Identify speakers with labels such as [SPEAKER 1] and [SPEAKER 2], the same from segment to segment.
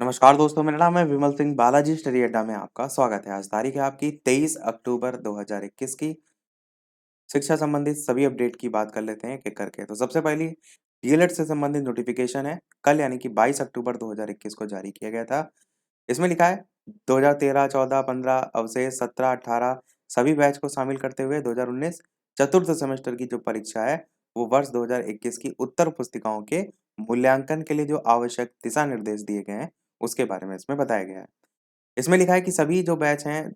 [SPEAKER 1] नमस्कार दोस्तों, मेरा नाम है विमल सिंह। बालाजी स्टडी अड्डा में आपका स्वागत है। आज तारीख है आपकी 23 अक्टूबर 2021 की। शिक्षा संबंधित सभी अपडेट की बात कर लेते हैं एक-एक करके। तो सबसे पहली डीएलएड से संबंधित नोटिफिकेशन है। कल यानी कि 22 अक्टूबर 2021 को जारी किया गया था। इसमें लिखा है 2013, 14, 15 अवशेष 17, 18 सभी बैच को शामिल करते हुए 2019 चतुर्थ सेमेस्टर की जो परीक्षा है वो वर्ष 2021 की उत्तर पुस्तिकाओं के मूल्यांकन के लिए जो आवश्यक दिशा निर्देश दिए गए हैं उसके बारे में इसमें बताया गया है। इसमें लिखा है कि सभी जो बैच हैं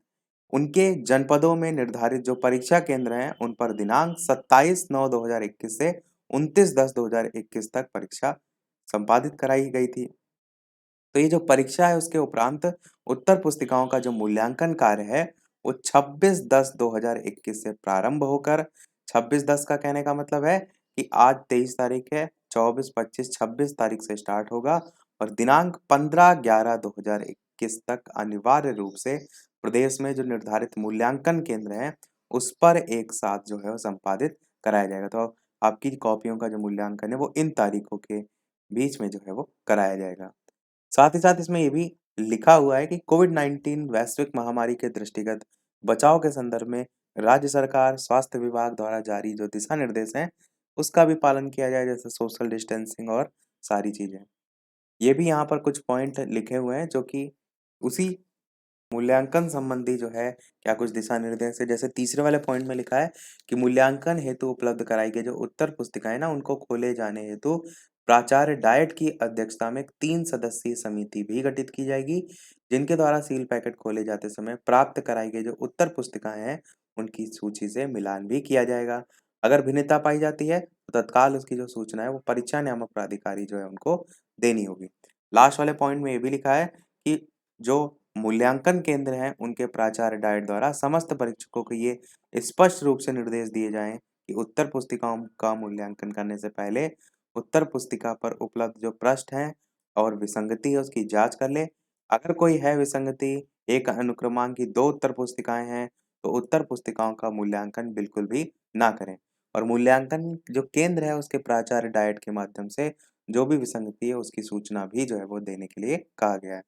[SPEAKER 1] उनके जनपदों में निर्धारित जो परीक्षा केंद्र हैं उन पर दिनांक 27/9/2021 से 29/10/2021 तक परीक्षा संपादित कराई गई थी। तो ये जो परीक्षा है उसके उपरांत उत्तर पुस्तिकाओं का जो मूल्यांकन कार्य है वो 26/10/2021 से प्रारंभ होकर 26/10 का कहने का मतलब है कि आज 23 तारीख है, 24, 25, 26 तारीख से स्टार्ट होगा और दिनांक 15/11/2021 तक अनिवार्य रूप से प्रदेश में जो निर्धारित मूल्यांकन केंद्र हैं उस पर एक साथ जो है वो संपादित कराया जाएगा। तो आपकी कॉपियों का जो मूल्यांकन है वो इन तारीखों के बीच में जो है वो कराया जाएगा। साथ ही साथ इसमें ये भी लिखा हुआ है कि कोविड-19 वैश्विक महामारी के दृष्टिगत बचाव के संदर्भ में राज्य सरकार, स्वास्थ्य विभाग द्वारा जारी जो दिशा निर्देश हैं, उसका भी पालन किया जाए, जैसे सोशल डिस्टेंसिंग और सारी चीज़ें। ये भी यहाँ पर कुछ पॉइंट लिखे हुए हैं जो कि उसी मूल्यांकन संबंधी जो है क्या कुछ दिशा निर्देश है। जैसे तीसरे वाले पॉइंट में लिखा है कि मूल्यांकन हेतु उपलब्ध कराई गई जो उत्तर पुस्तिकाएं ना उनको खोले जाने हेतु प्राचार्य डायट की अध्यक्षता में एक 3 सदस्यीय समिति भी गठित की जाएगी, जिनके द्वारा सील पैकेट खोले जाते समय प्राप्त कराई गई जो उत्तर पुस्तिकाएं हैं उनकी सूची से मिलान भी किया जाएगा। अगर भिन्नता पाई जाती है तो तत्काल उसकी जो सूचना है वो परीक्षा नियामक प्राधिकारी जो है उनको देनी होगी। लास्ट वाले पॉइंट में ये भी लिखा है कि जो मूल्यांकन केंद्र हैं उनके प्राचार्य डाइट द्वारा समस्त परीक्षकों को ये स्पष्ट रूप से निर्देश दिए जाएं कि उत्तर पुस्तिकाओं का मूल्यांकन करने से पहले उत्तर पुस्तिका पर उपलब्ध जो प्रश्न हैं और विसंगति है उसकी जांच कर ले। अगर कोई है विसंगति, एक अनुक्रमांक की 2 उत्तर पुस्तिकाएं हैं तो उत्तर पुस्तिकाओं का मूल्यांकन बिल्कुल भी ना करें और मूल्यांकन जो केंद्र है उसके प्राचार्य डाइट के माध्यम से जो भी विसंगति है उसकी सूचना भी जो है वो देने के लिए कहा गया है।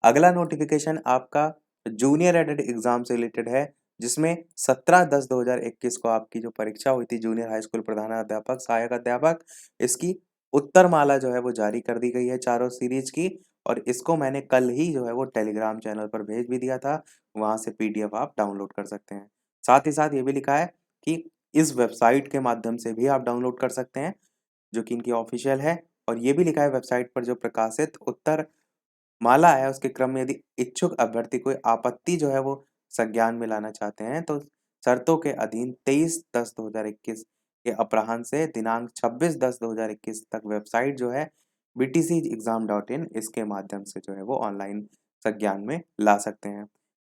[SPEAKER 1] अगला नोटिफिकेशन आपका जूनियर एडेड एग्जाम से रिलेटेड है, जिसमें 17/10/2021 को आपकी जो परीक्षा हुई थी जूनियर हाई स्कूल प्रधानाध्यापक, सहायक अध्यापक, इसकी उत्तरमाला जो है वो जारी कर दी गई है चारों सीरीज की और इसको मैंने कल ही जो है वो टेलीग्राम चैनल पर भेज भी दिया था, वहाँ से पीडीएफ आप डाउनलोड कर सकते हैं। साथ ही साथ ये भी लिखा है कि इस वेबसाइट के माध्यम से भी आप डाउनलोड कर सकते हैं, जो कि इनकी ऑफिशियल है और ये भी लिखा है वेबसाइट पर जो प्रकाशित उत्तर माला है उसके क्रम में यदि इच्छुक अभ्यर्थी कोई आपत्ति जो है वो संज्ञान में लाना चाहते हैं तो शर्तों के अधीन 23/10/2021 के अपराह्न से दिनांक 26/10/2021 तक वेबसाइट जो है btcexam.in इसके माध्यम से जो है वो ऑनलाइन संज्ञान में ला सकते हैं।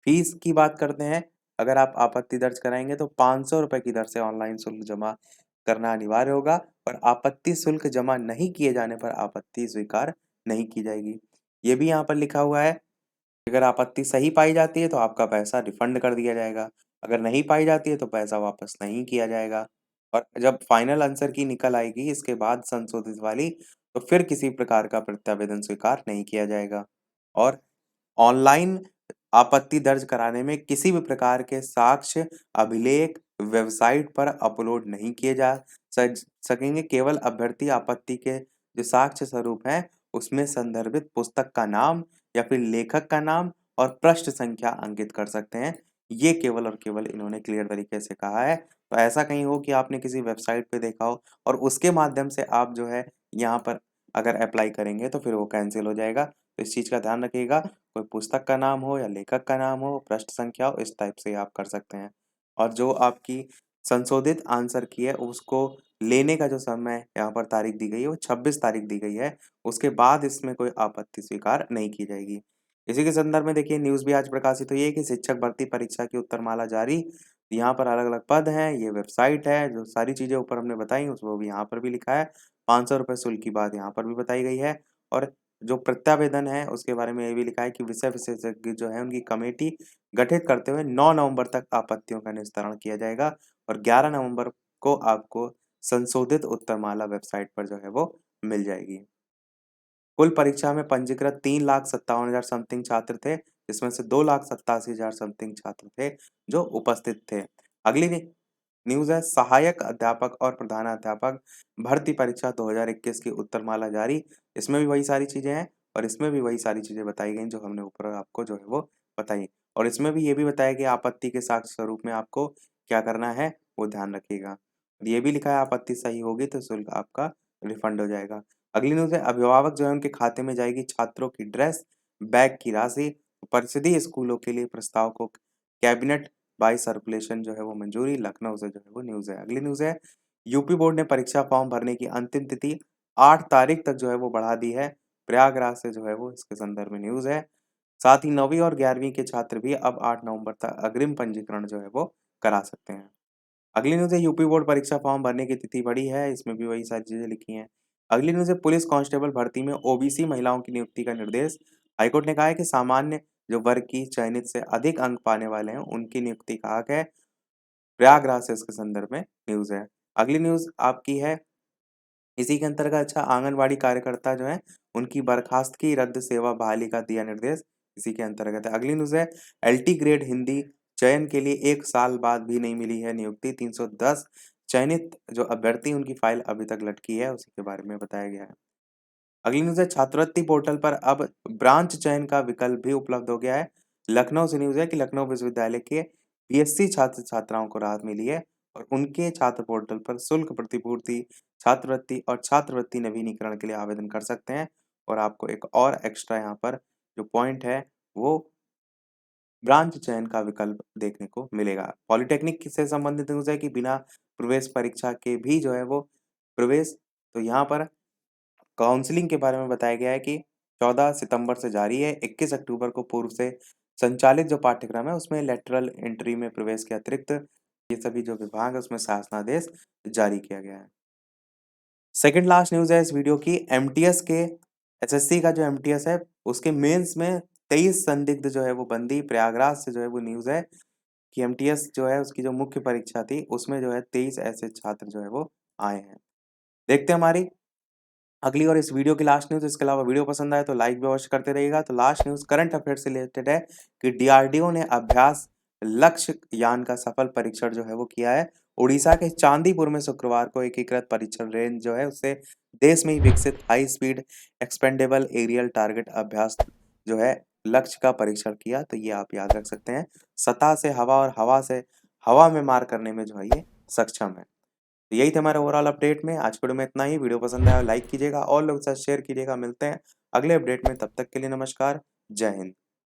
[SPEAKER 1] फीस की बात करते हैं। अगर आप आपत्ति दर्ज कराएंगे तो 500 रुपए की दर से ऑनलाइन शुल्क जमा करना अनिवार्य होगा और आपत्ति शुल्क जमा नहीं किए जाने पर आपत्ति स्वीकार नहीं की जाएगी। ये भी यहाँ पर लिखा हुआ है, अगर आपत्ति सही पाई जाती है तो आपका पैसा रिफंड कर दिया जाएगा, अगर नहीं पाई जाती है तो पैसा वापस नहीं किया जाएगा और जब फाइनल आंसर की निकल आएगी इसके बाद संशोधित वाली तो फिर किसी प्रकार का प्रत्यावेदन स्वीकार नहीं किया जाएगा और ऑनलाइन आपत्ति दर्ज कराने में किसी भी प्रकार के साक्ष्य, अभिलेख वेबसाइट पर अपलोड नहीं किए जा सकेंगे। केवल अभ्यर्थी आपत्ति के जो साक्ष्य स्वरूप हैं, उसमें संदर्भित पुस्तक का नाम या फिर लेखक का नाम और पृष्ठ संख्या अंकित कर सकते हैं। ये केवल और केवल इन्होंने क्लियर तरीके से कहा है। तो ऐसा कहीं हो कि आपने किसी वेबसाइट पे देखा हो और उसके माध्यम से आप जो है यहाँ पर अगर अप्लाई करेंगे तो फिर वो कैंसिल हो जाएगा। तो इस चीज़ का ध्यान रखिएगा। कोई पुस्तक का नाम हो या लेखक का नाम हो, पृष्ठ संख्या हो, इस टाइप से आप कर सकते हैं। और जो आपकी संशोधित आंसर की है उसको लेने का जो समय यहाँ पर तारीख दी गई है वो 26 तारीख दी गई है। उसके बाद इसमें कोई आपत्ति स्वीकार नहीं की जाएगी। इसी के संदर्भ में देखिए न्यूज़ भी आज प्रकाशित हुई है कि शिक्षक भर्ती परीक्षा की उत्तरमाला जारी। यहाँ पर अलग-अलग पद हैं, ये वेबसाइट है, जो सारी चीज़ें ऊपर हमने बताई उसको भी यहाँ पर भी लिखा है। 500 रुपए शुल्क की बात यहाँ पर भी बताई गई है और जो प्रत्यावेदन है उसके बारे में ये भी लिखा है कि विषय विशेषज्ञ जो है उनकी कमेटी गठित करते हुए 9 नवंबर तक आपत्तियों का निस्तारण किया जाएगा और 11 नवंबर को आपको संशोधित उत्तरमाला वेबसाइट पर जो है वो मिल जाएगी। कुल परीक्षा में पंजीकृत 3,57,000 समथिंग छात्र थे, जिसमें से 2,87,000 समथिंग छात्र थे जो उपस्थित थे। अगली न्यूज़ है, सहायक अध्यापक और प्रधानाध्यापक भर्ती परीक्षा 2021 की उत्तरमाला जारी। इसमें भी वही सारी चीज़ें हैं और इसमें भी वही सारी चीज़ें बताई गई जो हमने ऊपर आपको जो है वो बताई। और इसमें भी ये भी बताया कि आपत्ति के साक्ष्य स्वरूप में आपको क्या करना है, वो ध्यान रखिएगा। और ये भी लिखा है आपत्ति सही होगी तो शुल्क आपका रिफंड हो जाएगा। अगली न्यूज़ है, अभिभावक जो है उनके खाते में जाएगी छात्रों की ड्रेस, बैग की राशि। परिषदीय स्कूलों के लिए प्रस्ताव को कैबिनेट बाय सर्कुलेशन जो है वो मंजूरी। लखनऊ से जो है वो न्यूज़ है। अगली न्यूज़ है, यूपी बोर्ड ने परीक्षा फॉर्म भरने की अंतिम तिथि 8 तारीख तक जो है वो बढ़ा दी है। प्रयागराज से जो है वो इसके संदर्भ में न्यूज़ है। साथ ही 9वीं और 11वीं के छात्र भी अब 8 नवंबर तक अग्रिम पंजीकरण जो है वो करा सकते हैं। अगली न्यूज़ है, यूपी बोर्ड परीक्षा फॉर्म भरने की तिथि बढ़ी है, इसमें भी वही सारी चीज़ें लिखी हैं। अगली न्यूज़ है, पुलिस कांस्टेबल भर्ती में ओबीसी महिलाओं की नियुक्ति का निर्देश। हाईकोर्ट ने कहा है कि सामान्य जो वर्ग की चयनित से अधिक अंक पाने वाले हैं, उनकी नियुक्ति का हक है। प्रयागराज से इसके संदर्भ में न्यूज़ है। अगली न्यूज़ आपकी है, इसी के अंतर्गत अच्छा आंगनवाड़ी कार्यकर्ता जो हैं, उनकी बर्खास्तगी रद्द सेवा बहाली का दिया निर्देश, इसी के अंतर्गत है। अगली न्यूज़ है, एलटी ग्रेड हिंदी चयन के लिए 1 साल बाद भी नहीं मिली है नियुक्ति। 310 चयनित जो अभ्यर्थी उनकी फाइल अभी तक लटकी है, उसी के बारे में बताया गया है। अगली न्यूज़ है, छात्रवृत्ति पोर्टल पर अब ब्रांच चयन का विकल्प भी उपलब्ध हो गया है। लखनऊ से न्यूज़ है कि लखनऊ विश्वविद्यालय के बीएससी छात्र-छात्राओं को राहत मिली है और उनके छात्र पोर्टल पर शुल्क प्रतिपूर्ति, छात्रवृत्ति और छात्रवृत्ति नवीनीकरण के लिए आवेदन कर सकते हैं। और आपको एक और एक्स्ट्रा यहाँ पर जो पॉइंट है, वो ब्रांच चयन का विकल्प देखने को मिलेगा। पॉलिटेक्निक से संबंधित न्यूज़ है कि बिना प्रवेश परीक्षा के भी जो है वो प्रवेश, तो यहाँ पर काउंसलिंग के बारे में बताया गया है कि 14 सितंबर से जारी है। 21 अक्टूबर को पूर्व से संचालित जो पाठ्यक्रम है उसमें लेटरल एंट्री में प्रवेश के अतिरिक्त ये सभी जो विभाग है उसमें शासनादेश जारी किया गया है। सेकंड लास्ट न्यूज़ है इस वीडियो की, एमटीएस के एसएससी का जो एमटीएस है उसके मेंस में 23 संदिग्ध जो है वो बंदी। प्रयागराज से जो है वो न्यूज़ है कि एमटीएस जो है उसकी जो मुख्य परीक्षा थी उसमें जो है 23 ऐसे छात्र जो है वो आए हैं। देखते हैं हमारी अगली और इस वीडियो की लास्ट न्यूज़। इसके अलावा वीडियो पसंद आए तो लाइक भी अवश्य करते रहिएगा। तो लास्ट न्यूज़ करंट अफेयर से रिलेटेड है कि डीआरडीओ ने अभ्यास लक्ष्य यान का सफल परीक्षण जो है वो किया है। उड़ीसा के चांदीपुर में शुक्रवार को एकीकृत परीक्षण रेंज जो है उससे देश में ही विकसित high speed expendable aerial target अभ्यास जो है लक्ष्य का परीक्षण किया। तो ये आप याद रख सकते हैं, सतह से हवा और हवा से हवा में मार करने में जो है ये सक्षम है। तो यही था हमारे ओवरऑल अपडेट में। आज की वीडियो में इतना ही। वीडियो पसंद आया लाइक कीजिएगा और लोगों के साथ शेयर कीजिएगा। मिलते हैं अगले अपडेट में, तब तक के लिए नमस्कार, जय हिंद।